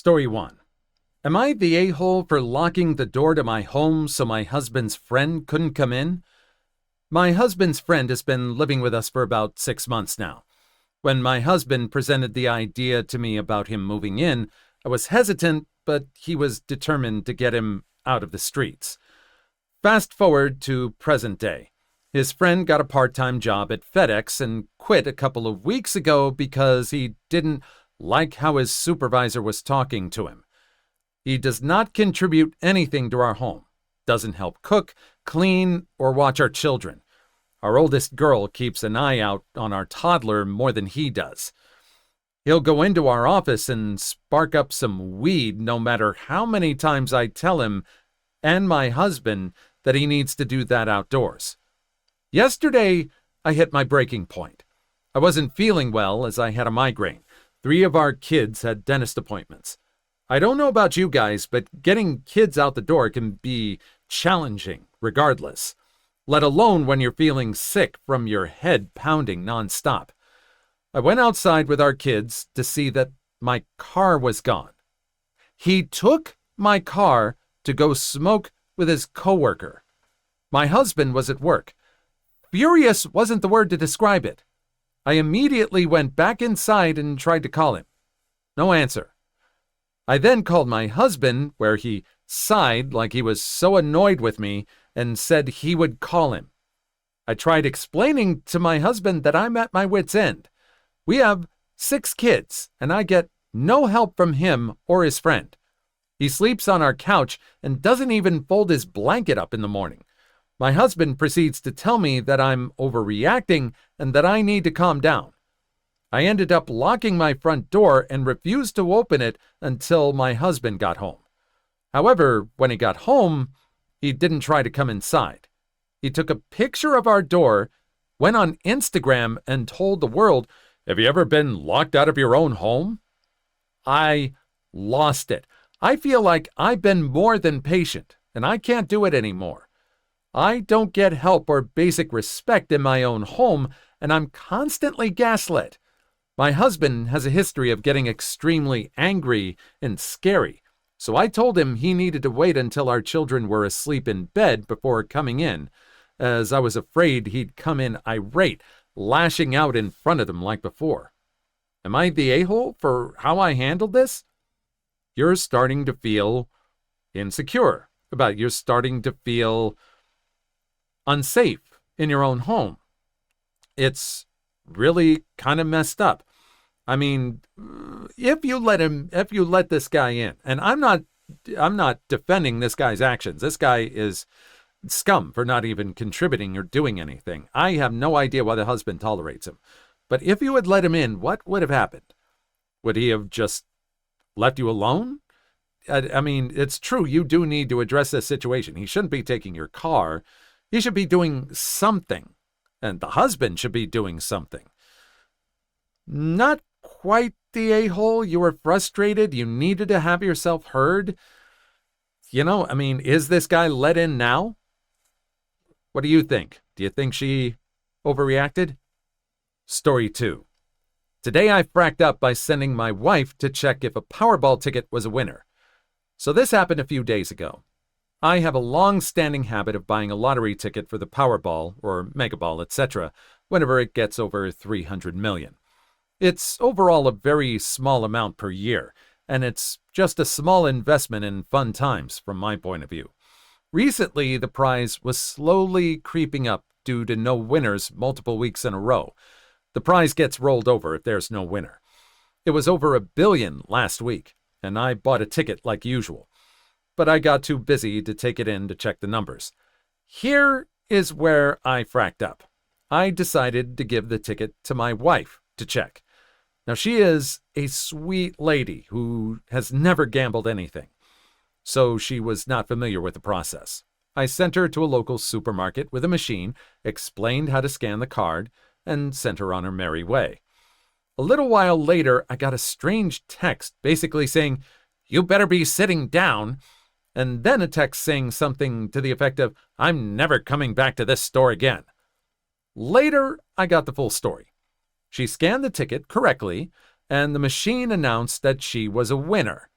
Story 1. Am I the a-hole for locking the door to my home so my husband's friend couldn't come in? My husband's friend has been living with us for about 6 months now. When my husband presented the idea to me about him moving in, I was hesitant, but he was determined to get him out of the streets. Fast forward to present day. His friend got a part-time job at FedEx and quit a couple of weeks ago because he didn't like how his supervisor was talking to him. He does not contribute anything to our home, doesn't help cook, clean, or watch our children. Our oldest girl keeps an eye out on our toddler more than he does. He'll go into our office and spark up some weed no matter how many times I tell him and my husband that he needs to do that outdoors. Yesterday, I hit my breaking point. I wasn't feeling well as I had a migraine. 3 of our kids had dentist appointments. I don't know about you guys, but getting kids out the door can be challenging regardless, let alone when you're feeling sick from your head pounding nonstop. I went outside with our kids to see that my car was gone. He took my car to go smoke with his coworker. My husband was at work. Furious wasn't the word to describe it. I immediately went back inside and tried to call him. No answer. I then called my husband, where he sighed like he was so annoyed with me and said he would call him. I tried explaining to my husband that I'm at my wit's end. We have 6 kids, and I get no help from him or his friend. He sleeps on our couch and doesn't even fold his blanket up in the morning. My husband proceeds to tell me that I'm overreacting and that I need to calm down. I ended up locking my front door and refused to open it until my husband got home. However, when he got home, he didn't try to come inside. He took a picture of our door, went on Instagram, and told the world, "Have you ever been locked out of your own home?" I lost it. I feel like I've been more than patient, and I can't do it anymore. I don't get help or basic respect in my own home, and I'm constantly gaslit. My husband has a history of getting extremely angry and scary, so I told him he needed to wait until our children were asleep in bed before coming in, as I was afraid he'd come in irate, lashing out in front of them like before. Am I the a-hole for how I handled this? You're starting to feel insecure you're starting to feel unsafe in your own home. It's really kind of messed up. I mean, if you let this guy in, and I'm not defending this guy's actions. This guy is scum for not even contributing or doing anything. I have no idea why the husband tolerates him. But if you had let him in, what would have happened? Would he have just left you alone? I mean, it's true, you do need to address this situation. He shouldn't be taking your car. He should be doing something, and the husband should be doing something. Not quite the a-hole. You were frustrated. You needed to have yourself heard. Is this guy let in now? What do you think? Do you think she overreacted? Story 2. Today I fracked up by sending my wife to check if a Powerball ticket was a winner. So this happened a few days ago. I have a long-standing habit of buying a lottery ticket for the Powerball or Megaball, etc., whenever it gets over 300 million. It's overall a very small amount per year, and it's just a small investment in fun times from my point of view. Recently, the prize was slowly creeping up due to no winners multiple weeks in a row. The prize gets rolled over if there's no winner. It was over $1 billion last week, and I bought a ticket like usual. But I got too busy to take it in to check the numbers. Here is where I fracked up. I decided to give the ticket to my wife to check. Now, she is a sweet lady who has never gambled anything, so she was not familiar with the process. I sent her to a local supermarket with a machine, explained how to scan the card, and sent her on her merry way. A little while later, I got a strange text basically saying, "You better be sitting down," and then a text saying something to the effect of, "I'm never coming back to this store again." Later, I got the full story. She scanned the ticket correctly, and the machine announced that she was a winner.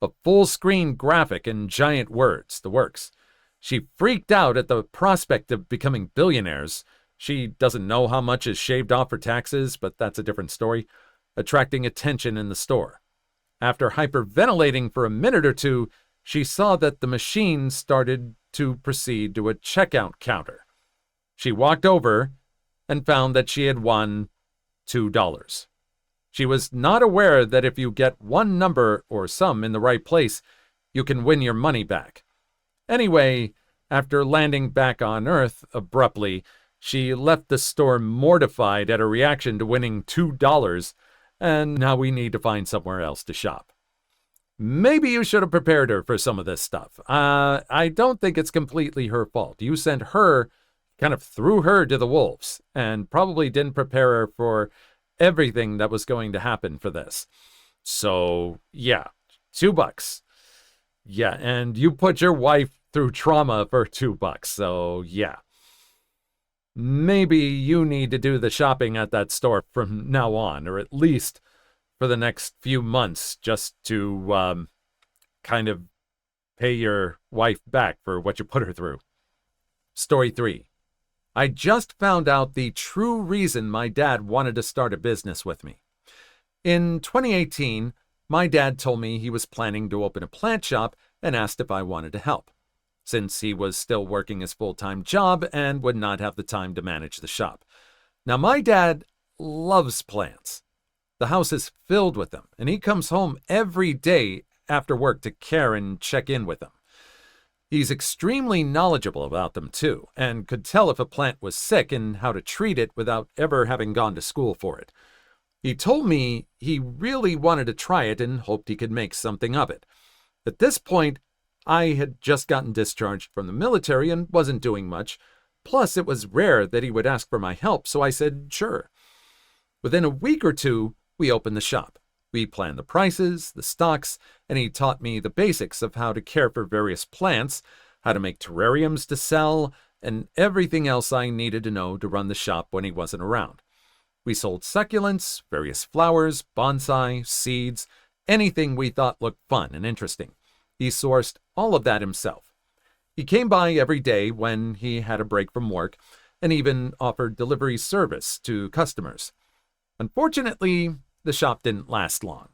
A full-screen graphic and giant words, the works. She freaked out at the prospect of becoming billionaires. She doesn't know how much is shaved off for taxes, but that's a different story, attracting attention in the store. After hyperventilating for a minute or two, she saw that the machine started to proceed to a checkout counter. She walked over and found that she had won $2. She was not aware that if you get one number or sum in the right place, you can win your money back. Anyway, after landing back on Earth abruptly, she left the store mortified at her reaction to winning $2, and now we need to find somewhere else to shop. Maybe you should have prepared her for some of this stuff. I don't think it's completely her fault. You sent her, kind of threw her to the wolves, and probably didn't prepare her for everything that was going to happen for this. So, yeah, $2. Yeah, and you put your wife through trauma for $2, so yeah. Maybe you need to do the shopping at that store from now on, or at least for the next few months, just to kind of pay your wife back for what you put her through. Story 3. I just found out the true reason my dad wanted to start a business with me. In 2018, my dad told me he was planning to open a plant shop and asked if I wanted to help, since he was still working his full-time job and would not have the time to manage the shop. Now, my dad loves plants. The house is filled with them, and he comes home every day after work to care and check in with them. He's extremely knowledgeable about them, too, and could tell if a plant was sick and how to treat it without ever having gone to school for it. He told me he really wanted to try it and hoped he could make something of it. At this point, I had just gotten discharged from the military and wasn't doing much. Plus, it was rare that he would ask for my help, so I said sure. Within a week or two, we opened the shop. We planned the prices, the stocks, and he taught me the basics of how to care for various plants, how to make terrariums to sell, and everything else I needed to know to run the shop when he wasn't around. We sold succulents, various flowers, bonsai, seeds, anything we thought looked fun and interesting. He sourced all of that himself. He came by every day when he had a break from work and even offered delivery service to customers. Unfortunately, the shop didn't last long.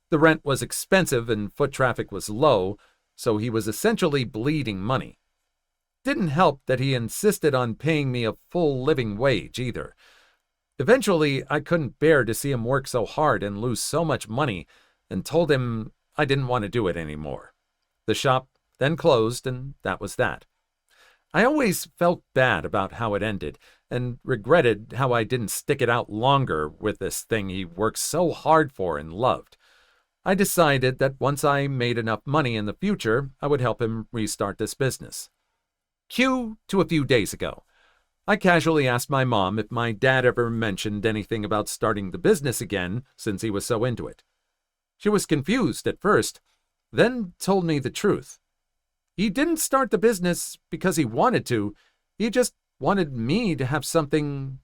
The rent was expensive and foot traffic was low, so he was essentially bleeding money. Didn't help that he insisted on paying me a full living wage either. Eventually, I couldn't bear to see him work so hard and lose so much money, and told him I didn't want to do it anymore. The shop then closed, and that was that. I always felt bad about how it ended, and regretted how I didn't stick it out longer with this thing he worked so hard for and loved. I decided that once I made enough money in the future, I would help him restart this business. Cue to a few days ago. I casually asked my mom if my dad ever mentioned anything about starting the business again since he was so into it. She was confused at first, then told me the truth. He didn't start the business because he wanted to. He just wanted me to have something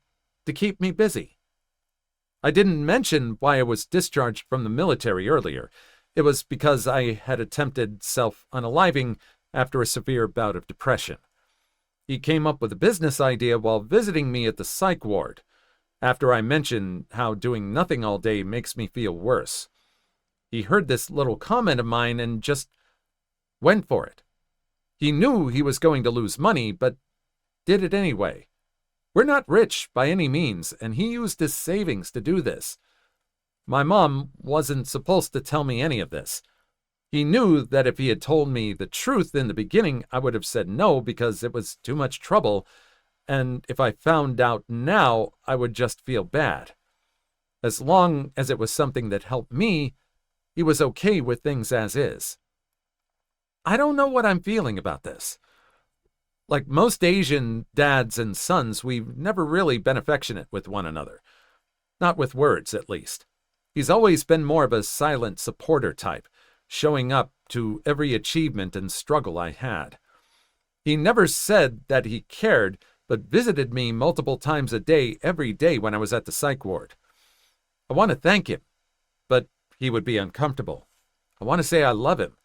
to keep me busy. I didn't mention why I was discharged from the military earlier. It was because I had attempted self-unaliving after a severe bout of depression. He came up with a business idea while visiting me at the psych ward, after I mentioned how doing nothing all day makes me feel worse. He heard this little comment of mine and just went for it. He knew he was going to lose money, but did it anyway. We're not rich by any means, and he used his savings to do this. My mom wasn't supposed to tell me any of this. He knew that if he had told me the truth in the beginning, I would have said no because it was too much trouble, and if I found out now, I would just feel bad. As long as it was something that helped me, he was okay with things as is. I don't know what I'm feeling about this. Like most Asian dads and sons, we've never really been affectionate with one another. Not with words, at least. He's always been more of a silent supporter type, showing up to every achievement and struggle I had. He never said that he cared, but visited me multiple times a day, every day when I was at the psych ward. I want to thank him, but he would be uncomfortable. I want to say I love him,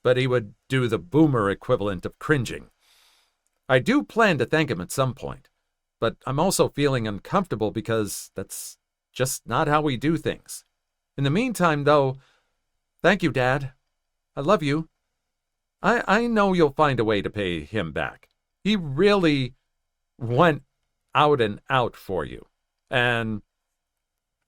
but he would do the boomer equivalent of cringing. I do plan to thank him at some point, but I'm also feeling uncomfortable because that's just not how we do things. In the meantime, though, thank you, Dad. I love you. I know you'll find a way to pay him back. He really went out and out for you. And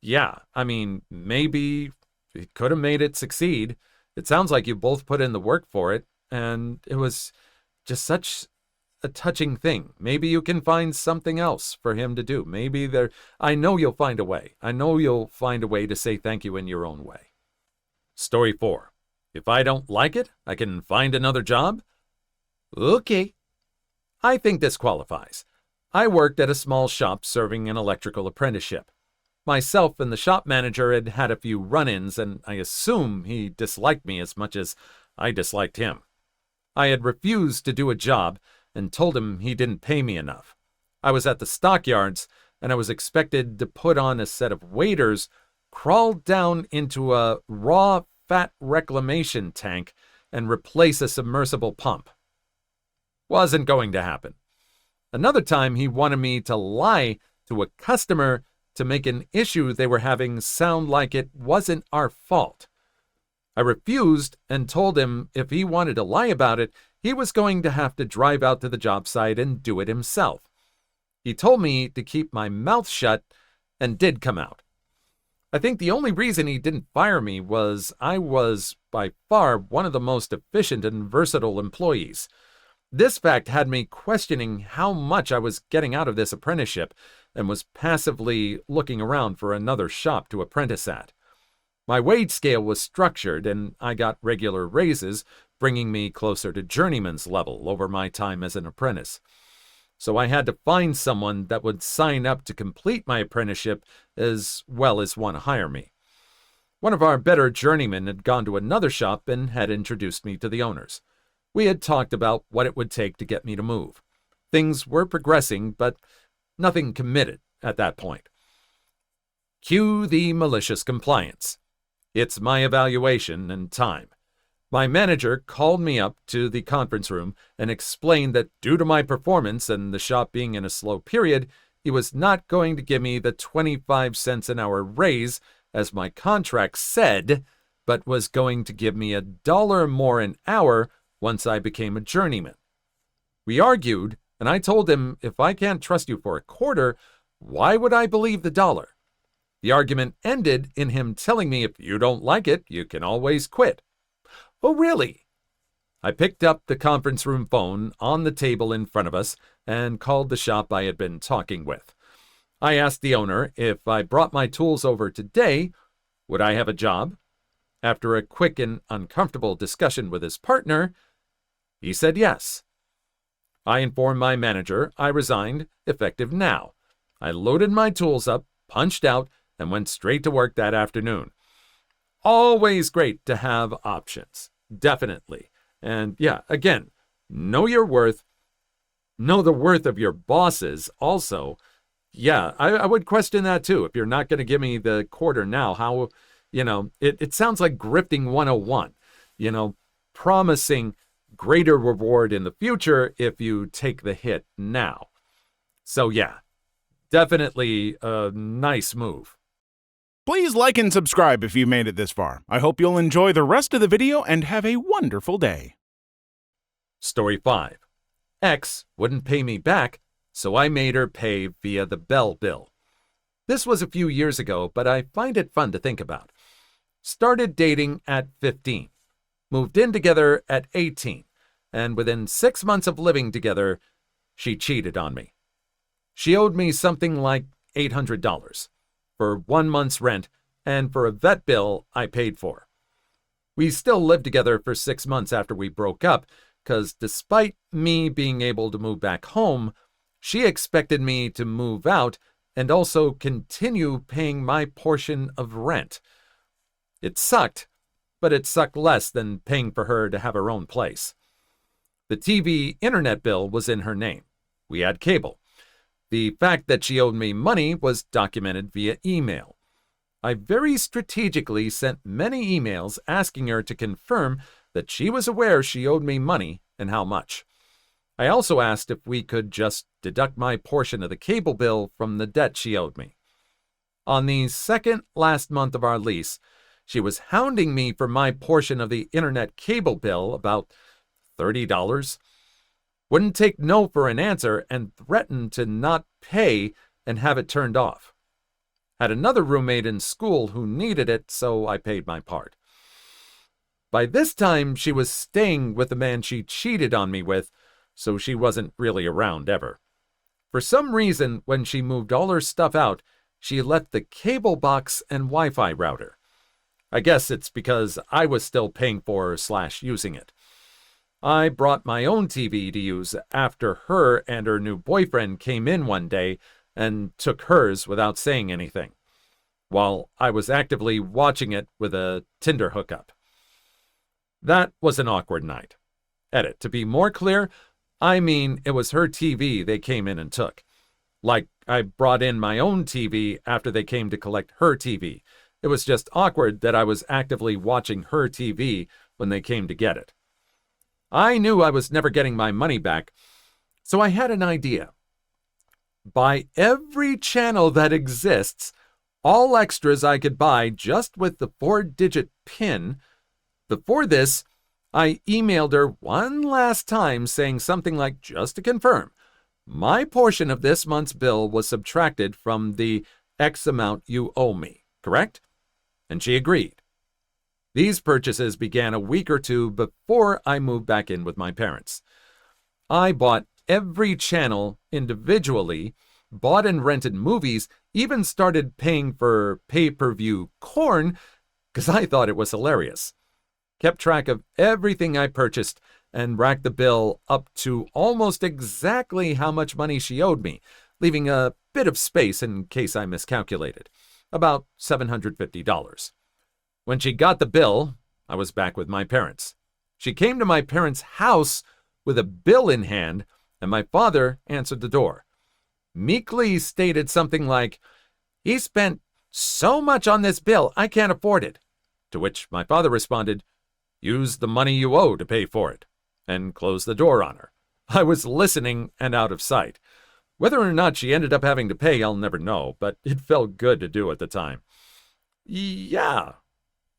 yeah, I mean, maybe he could have made it succeed. It sounds like you both put in the work for it, and it was just such a touching thing. Maybe you can find something else for him to do. I know you'll find a way. I know you'll find a way to say thank you in your own way. Story 4. If I don't like it, I can find another job? Okay. I think this qualifies. I worked at a small shop serving an electrical apprenticeship. Myself and the shop manager had had a few run-ins, and I assume he disliked me as much as I disliked him. I had refused to do a job and told him he didn't pay me enough. I was at the stockyards, and I was expected to put on a set of waders, crawl down into a raw fat reclamation tank, and replace a submersible pump. Wasn't going to happen. Another time he wanted me to lie to a customer to make an issue they were having sound like it wasn't our fault. I refused and told him if he wanted to lie about it, he was going to have to drive out to the job site and do it himself. He told me to keep my mouth shut and did come out. I think the only reason he didn't fire me was I was, by far, one of the most efficient and versatile employees. This fact had me questioning how much I was getting out of this apprenticeship and was passively looking around for another shop to apprentice at. My wage scale was structured, and I got regular raises, bringing me closer to journeyman's level over my time as an apprentice. So I had to find someone that would sign up to complete my apprenticeship as well as want to hire me. One of our better journeymen had gone to another shop and had introduced me to the owners. We had talked about what it would take to get me to move. Things were progressing, but nothing committed at that point. Cue the malicious compliance. It's my evaluation and time. My manager called me up to the conference room and explained that due to my performance and the shop being in a slow period, he was not going to give me the 25 cents an hour raise, as my contract said, but was going to give me $1 more an hour once I became a journeyman. We argued, and I told him, if I can't trust you for a quarter, why would I believe the dollar? The argument ended in him telling me if you don't like it, you can always quit. Oh, really? I picked up the conference room phone on the table in front of us and called the shop I had been talking with. I asked the owner if I brought my tools over today, would I have a job? After a quick and uncomfortable discussion with his partner, he said yes. I informed my manager I resigned, effective now. I loaded my tools up, punched out, and went straight to work that afternoon. Always great to have options. Definitely. And yeah, again, know your worth. Know the worth of your bosses also. Yeah, I would question that too. If you're not going to give me the quarter now, how, it sounds like grifting 101, promising greater reward in the future if you take the hit now. So yeah, definitely a nice move. Please like and subscribe if you made it this far. I hope you'll enjoy the rest of the video and have a wonderful day. Story 5. X wouldn't pay me back, so I made her pay via the Bell bill. This was a few years ago, but I find it fun to think about. Started dating at 15. Moved in together at 18. And within 6 months of living together, she cheated on me. She owed me something like $800. For 1 month's rent, and for a vet bill I paid for. We still lived together for 6 months after we broke up, because despite me being able to move back home, she expected me to move out and also continue paying my portion of rent. It sucked, but it sucked less than paying for her to have her own place. The TV internet bill was in her name. We had cable. The fact that she owed me money was documented via email. I very strategically sent many emails asking her to confirm that she was aware she owed me money and how much. I also asked if we could just deduct my portion of the cable bill from the debt she owed me. On the second last month of our lease, she was hounding me for my portion of the internet cable bill, about $30, wouldn't take no for an answer, and threatened to not pay and have it turned off. Had another roommate in school who needed it, so I paid my part. By this time, she was staying with the man she cheated on me with, so she wasn't really around ever. For some reason, when she moved all her stuff out, she left the cable box and Wi-Fi router. I guess it's because I was still paying for her / using it. I brought my own TV to use after her and her new boyfriend came in one day and took hers without saying anything, while I was actively watching it with a Tinder hookup. That was an awkward night. Edit. To be more clear, I mean it was her TV they came in and took. Like I brought in my own TV after they came to collect her TV. It was just awkward that I was actively watching her TV when they came to get it. I knew I was never getting my money back, so I had an idea. Buy every channel that exists, all extras I could buy just with the 4-digit PIN. Before this, I emailed her one last time saying something like, just to confirm, my portion of this month's bill was subtracted from the X amount you owe me, correct? And she agreed. These purchases began a week or two before I moved back in with my parents. I bought every channel individually, bought and rented movies, even started paying for pay-per-view corn because I thought it was hilarious. Kept track of everything I purchased and racked the bill up to almost exactly how much money she owed me, leaving a bit of space in case I miscalculated. About $750. When she got the bill, I was back with my parents. She came to my parents' house with a bill in hand, and my father answered the door. Meekly stated something like, "He spent so much on this bill, I can't afford it." To which my father responded, "Use the money you owe to pay for it," and closed the door on her. I was listening and out of sight. Whether or not she ended up having to pay, I'll never know, but it felt good to do at the time. Yeah,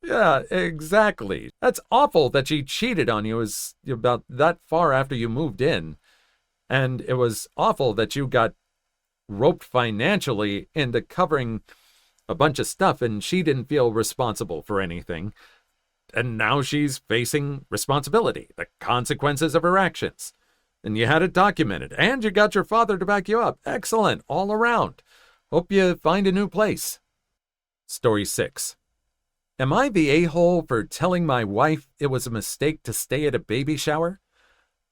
exactly. That's awful that she cheated on you is about that far after you moved in. And it was awful that you got roped financially into covering a bunch of stuff and she didn't feel responsible for anything. And now she's facing responsibility, the consequences of her actions. And you had it documented, and you got your father to back you up. Excellent, all around. Hope you find a new place. Story 6. Am I the a-hole for telling my wife it was a mistake to stay at a baby shower?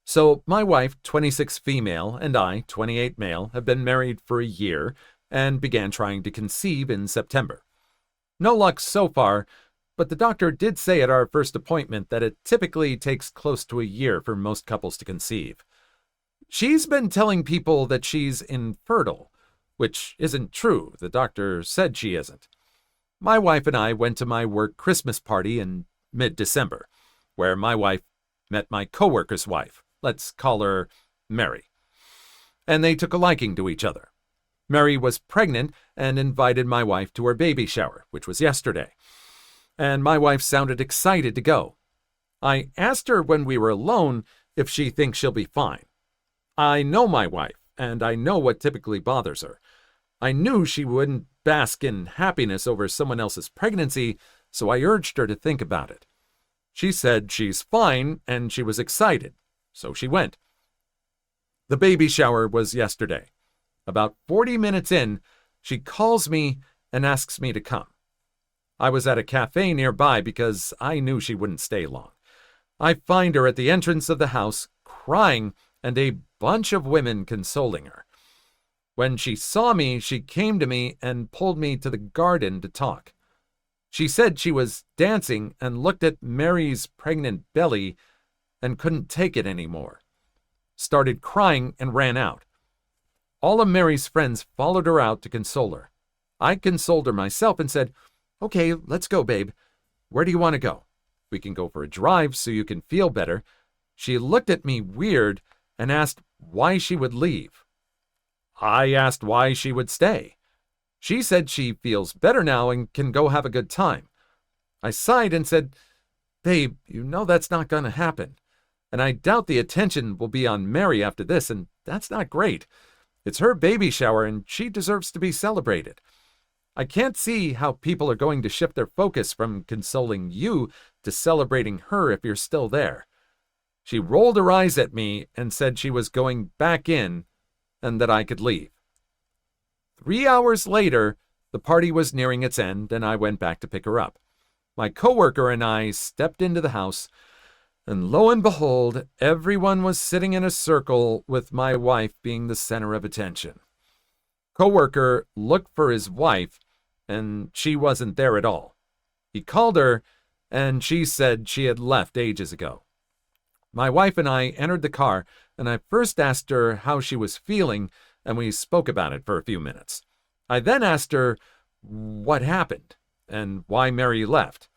So my wife, 26 female, and I, 28 male, have been married for a year and began trying to conceive in September. No luck so far, but the doctor did say at our first appointment that it typically takes close to a year for most couples to conceive. She's been telling people that she's infertile, which isn't true. The doctor said she isn't. My wife and I went to my work Christmas party in mid-December, where my wife met my coworker's wife. Let's call her Mary. And they took a liking to each other. Mary was pregnant and invited my wife to her baby shower, which was yesterday. And my wife sounded excited to go. I asked her when we were alone if she thinks she'll be fine. I know my wife, and I know what typically bothers her. I knew she wouldn't bask in happiness over someone else's pregnancy, so I urged her to think about it. She said she's fine, and she was excited, so she went. The baby shower was yesterday. About 40 minutes in, she calls me and asks me to come. I was at a cafe nearby because I knew she wouldn't stay long. I find her at the entrance of the house, crying, and a bunch of women consoling her. When she saw me, she came to me and pulled me to the garden to talk. She said she was dancing and looked at Mary's pregnant belly and couldn't take it anymore. Started crying and ran out. All of Mary's friends followed her out to console her. I consoled her myself and said, Okay, let's go, babe. Where do you want to go? We can go for a drive so you can feel better. She looked at me weird and asked why she would leave. I asked why she would stay. She said she feels better now and can go have a good time. I sighed and said, Babe, you know that's not going to happen. And I doubt the attention will be on Mary after this, and that's not great. It's her baby shower, and she deserves to be celebrated. I can't see how people are going to shift their focus from consoling you to celebrating her if you're still there. She rolled her eyes at me and said she was going back in and that I could leave. 3 hours later, the party was nearing its end, and I went back to pick her up. My coworker and I stepped into the house, and lo and behold, everyone was sitting in a circle with my wife being the center of attention. Coworker looked for his wife, and she wasn't there at all. He called her, and she said she had left ages ago. My wife and I entered the car, and I first asked her how she was feeling, and we spoke about it for a few minutes. I then asked her what happened and why Mary left.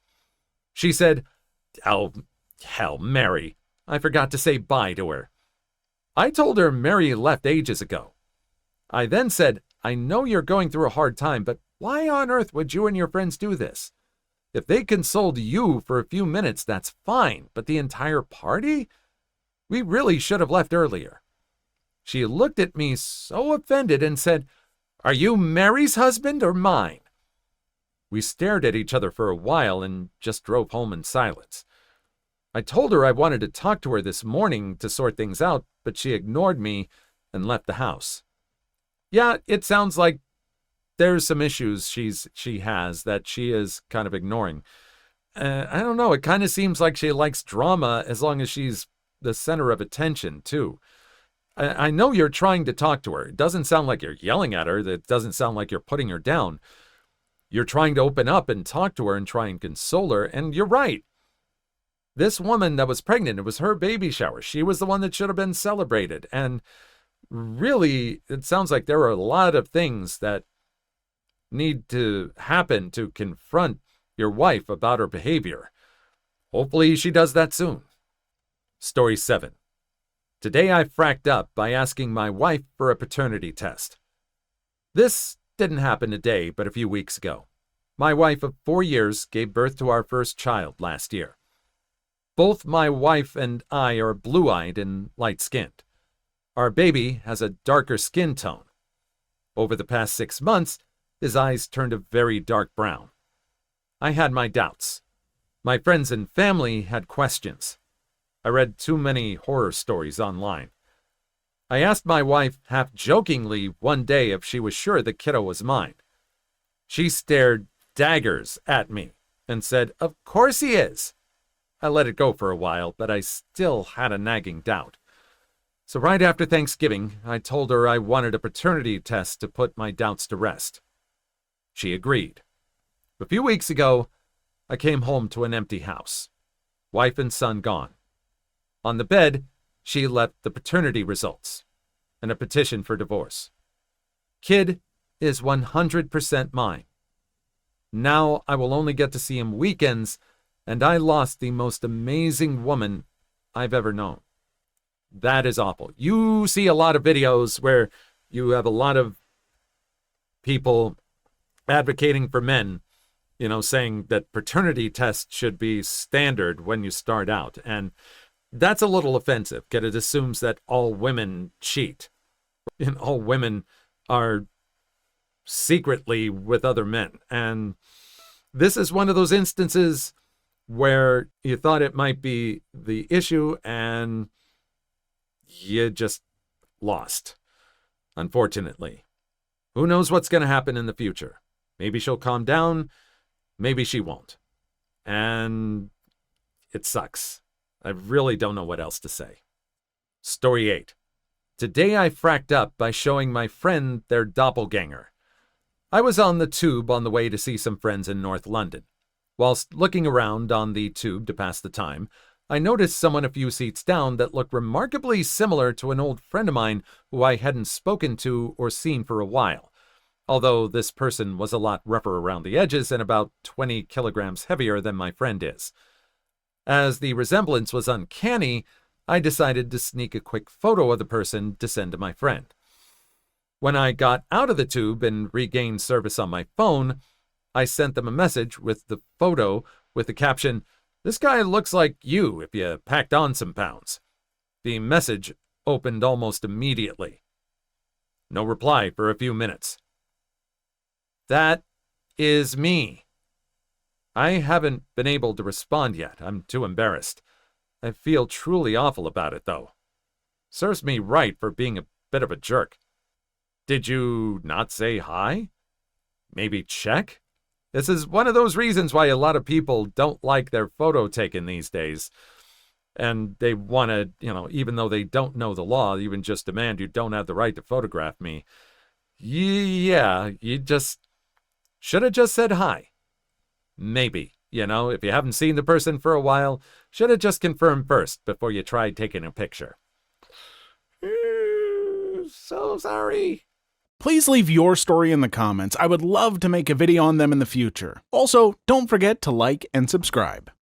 She said, "Oh, hell, Mary. I forgot to say bye to her." I told her Mary left ages ago. I then said, "I know you're going through a hard time, but why on earth would you and your friends do this? If they consoled you for a few minutes, that's fine, but the entire party? We really should have left earlier." She looked at me so offended and said, "Are you Mary's husband or mine?" We stared at each other for a while and just drove home in silence. I told her I wanted to talk to her this morning to sort things out, but she ignored me and left the house. Yeah, it sounds like there's some issues she has that she is kind of ignoring. I don't know, it kind of seems like she likes drama as long as she's the center of attention, too. I know you're trying to talk to her. It doesn't sound like you're yelling at her. It doesn't sound like you're putting her down. You're trying to open up and talk to her and try and console her, and you're right. This woman that was pregnant, it was her baby shower. She was the one that should have been celebrated. And really, it sounds like there are a lot of things that need to happen to confront your wife about her behavior. Hopefully she does that soon. Story 7. Today I fracked up by asking my wife for a paternity test. This didn't happen today, but a few weeks ago. My wife of 4 years gave birth to our first child last year. Both my wife and I are blue-eyed and light-skinned. Our baby has a darker skin tone. Over the past 6 months, his eyes turned a very dark brown. I had my doubts. My friends and family had questions. I read too many horror stories online. I asked my wife half-jokingly one day if she was sure the kiddo was mine. She stared daggers at me and said, "Of course he is." I let it go for a while, but I still had a nagging doubt. So right after Thanksgiving, I told her I wanted a paternity test to put my doubts to rest. She agreed. A few weeks ago, I came home to an empty house. Wife and son gone. On the bed, she left the paternity results and a petition for divorce. Kid is 100% mine. Now I will only get to see him weekends, and I lost the most amazing woman I've ever known. That is awful. You see a lot of videos where you have a lot of people advocating for men, saying that paternity tests should be standard when you start out. And that's a little offensive, because it assumes that all women cheat. And all women are secretly with other men. And this is one of those instances where you thought it might be the issue and you just lost, unfortunately. Who knows what's going to happen in the future? Maybe she'll calm down, maybe she won't. And it sucks. I really don't know what else to say. Story 8. Today I fracked up by showing my friend their doppelganger. I was on the tube on the way to see some friends in North London. Whilst looking around on the tube to pass the time, I noticed someone a few seats down that looked remarkably similar to an old friend of mine who I hadn't spoken to or seen for a while. although this person was a lot rougher around the edges and about 20 kilograms heavier than my friend is. As the resemblance was uncanny, I decided to sneak a quick photo of the person to send to my friend. When I got out of the tube and regained service on my phone, I sent them a message with the photo with the caption, "This guy looks like you if you packed on some pounds." The message opened almost immediately. No reply for a few minutes. That is me. I haven't been able to respond yet. I'm too embarrassed. I feel truly awful about it, though. Serves me right for being a bit of a jerk. Did you not say hi? Maybe check? This is one of those reasons why a lot of people don't like their photo taken these days. And they want to, even though they don't know the law, even just demand you don't have the right to photograph me. Yeah, you just should have just said hi. Maybe, if you haven't seen the person for a while, should have just confirmed first before you tried taking a picture. So sorry. Please leave your story in the comments. I would love to make a video on them in the future. Also, don't forget to like and subscribe.